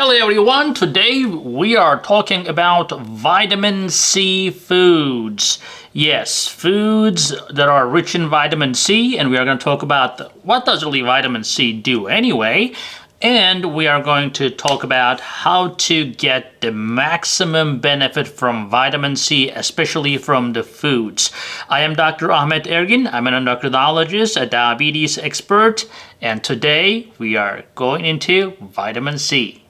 Hello everyone, today we are talking about vitamin C foods. Yes, foods that are rich in vitamin C, and we are going to talk about what does really vitamin C do anyway, and we are going to talk about how to get the maximum benefit from vitamin C, especially from the foods. I am Dr. Ahmet Ergin. I'm an endocrinologist, a diabetes expert, and today we are going into vitamin C.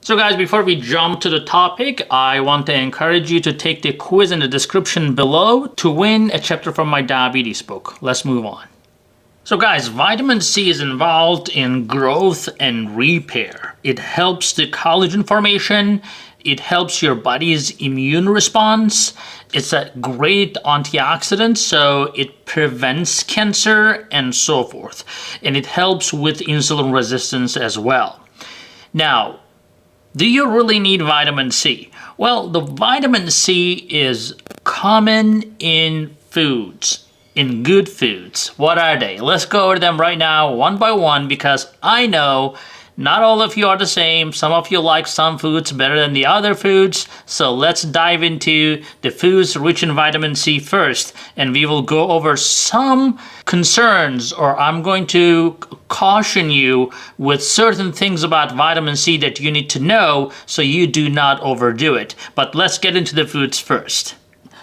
So guys, before we jump to the topic, I want to encourage you to take the quiz in the description below to win a chapter from my diabetes book. Let's move on. So guys, vitamin C is involved in growth and repair. It helps the collagen formation. It helps your body's immune response. It's a great antioxidant, so it prevents cancer and so forth. And it helps with insulin resistance as well. Now, do you really need vitamin C? Well, the vitamin C is common in foods, in good foods. What are they? Let's go over them right now, one by one, because I know not all of you are the same. Some of you like some foods better than the other foods. So let's dive into the foods rich in vitamin C first. And we will go over some concerns, or I'm going to caution you with certain things about vitamin C that you need to know so you do not overdo it. But let's get into the foods first.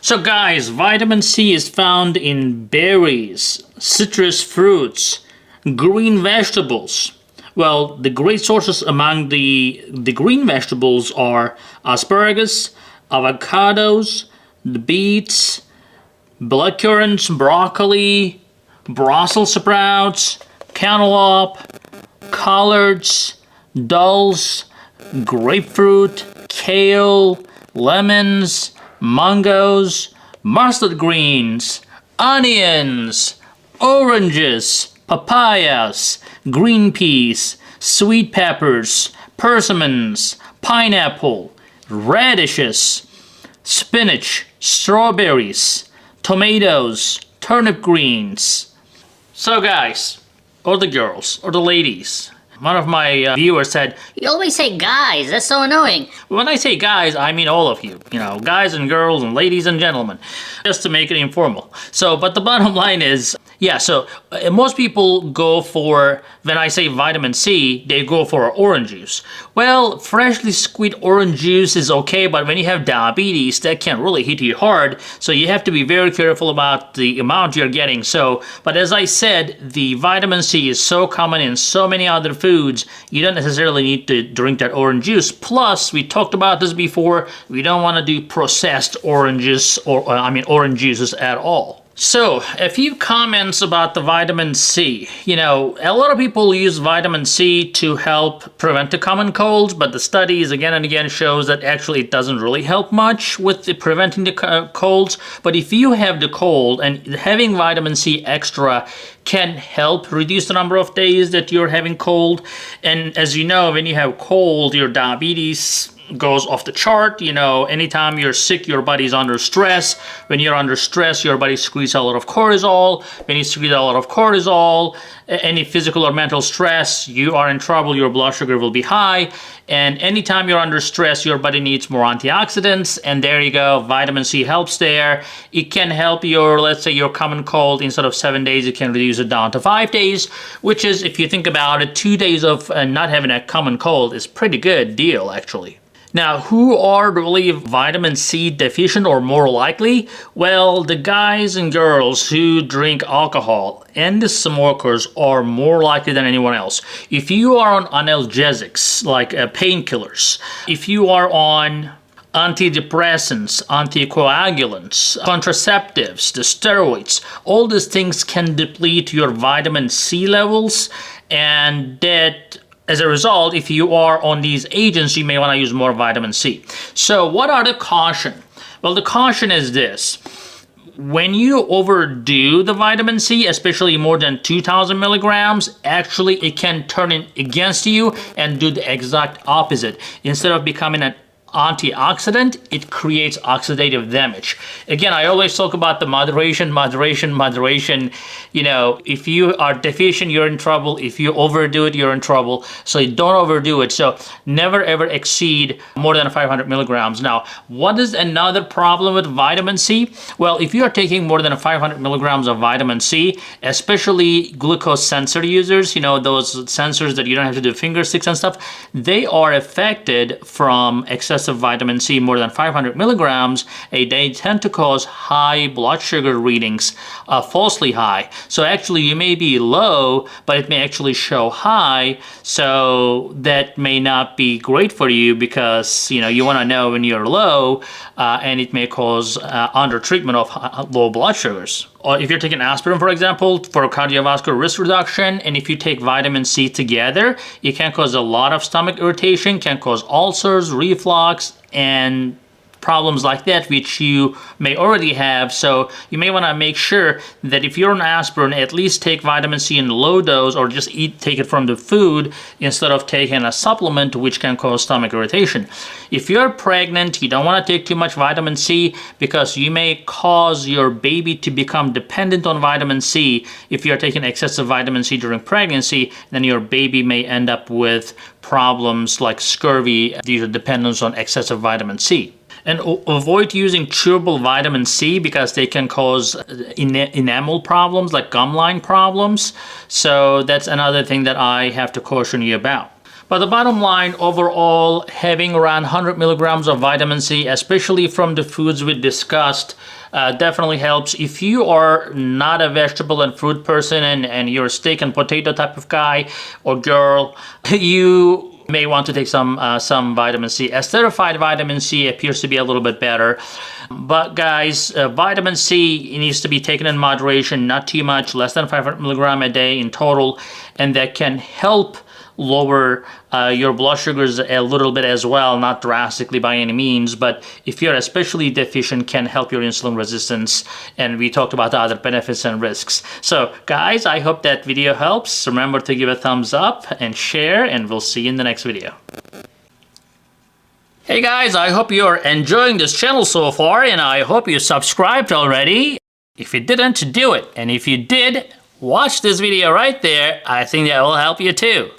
So guys, vitamin C is found in berries, citrus fruits, green vegetables. Well, the great sources among the green vegetables are asparagus, avocados, the beets, blackcurrants, broccoli, Brussels sprouts, cantaloupe, collards, dulse, grapefruit, kale, lemons, mangoes, mustard greens, onions, oranges, papayas, green peas, sweet peppers, persimmons, pineapple, radishes, spinach, strawberries, tomatoes, turnip greens. So guys, or the girls, or the ladies, one of my viewers said, "You always say guys, that's so annoying." When I say guys, I mean all of you. You know, guys and girls and ladies and gentlemen. Just to make it informal. So, but the bottom line is, yeah, so most people go for, when I say vitamin C, they go for orange juice. Well, freshly squeezed orange juice is okay, but when you have diabetes, that can really hit you hard. So you have to be very careful about the amount you're getting. So, but as I said, the vitamin C is so common in so many other foods, you don't necessarily need to drink that orange juice. Plus, we talked about this before, we don't want to do processed oranges, or orange juices at all. So, a few comments about the vitamin C. You know, a lot of people use vitamin C to help prevent the common colds, but the studies again and again shows that actually it doesn't really help much with preventing the colds. But if you have the cold, and having vitamin C extra can help reduce the number of days that you're having cold. And as you know, when you have cold, your diabetes goes off the chart. You know, anytime you're sick, your body's under stress. When you're under stress, your body secretes a lot of cortisol. When you secrete a lot of cortisol, any physical or mental stress, you are in trouble. Your blood sugar will be high. And anytime you're under stress, your body needs more antioxidants. And there you go, vitamin C helps there. It can help your, let's say, your common cold. Instead of 7 days, it can reduce it down to 5 days, which is, if you think about it, 2 days of not having a common cold is pretty good deal, actually. Now, who are really vitamin C deficient or more likely? Well, the guys and girls who drink alcohol and the smokers are more likely than anyone else. If you are on analgesics, like painkillers, if you are on antidepressants, anticoagulants, contraceptives, the steroids, all these things can deplete your vitamin C levels, and that as a result, if you are on these agents, you may want to use more vitamin C. So what are the caution? Well, the caution is this. When you overdo the vitamin C, especially more than 2,000 milligrams, actually it can turn it against you and do the exact opposite. Instead of becoming an antioxidant, it creates oxidative damage. Again, I always talk about the moderation. You know, if you are deficient, you're in trouble. If you overdo it, you're in trouble. So you don't overdo it. So never ever exceed more than 500 milligrams. Now, what is another problem with vitamin C? Well, if you are taking more than 500 milligrams of vitamin C, especially glucose sensor users, you know, those sensors that you don't have to do finger sticks and stuff, they are affected from excessive vitamin C. More than 500 milligrams a day tend to cause high blood sugar readings, falsely high. So actually you may be low, but it may actually show high. So that may not be great for you, because you know you want to know when you're low, and it may cause under treatment of low blood sugars. Or if you're taking aspirin, for example, for cardiovascular risk reduction, and if you take vitamin C together, it can cause a lot of stomach irritation, can cause ulcers, reflux, and problems like that, which you may already have. So you may want to make sure that if you're on aspirin, at least take vitamin C in low dose, or just take it from the food instead of taking a supplement, which can cause stomach irritation. If you're pregnant, you don't want to take too much vitamin C, because you may cause your baby to become dependent on vitamin C. If you're taking excessive vitamin C during pregnancy, then your baby may end up with problems like scurvy due to dependence on excessive vitamin C. And avoid using chewable vitamin C, because they can cause enamel problems like gum line problems. So that's another thing that I have to caution you about. But the bottom line, overall, having around 100 milligrams of vitamin C, especially from the foods we discussed, definitely helps. If you are not a vegetable and fruit person, and you're a steak and potato type of guy or girl, you may want to take some vitamin C. Esterified vitamin C appears to be a little bit better. But guys, vitamin C needs to be taken in moderation, not too much, less than 500 milligrams a day in total, and that can help lower your blood sugars a little bit as well, not drastically by any means, but if you're especially deficient, can help your insulin resistance. And we talked about the other benefits and risks. So guys, I hope that video helps. Remember to give a thumbs up and share, and we'll see you in the next video. Hey guys, I hope you're enjoying this channel so far, and I hope you subscribed already. If you didn't, do it. And if you did, watch this video right there. I think that will help you too.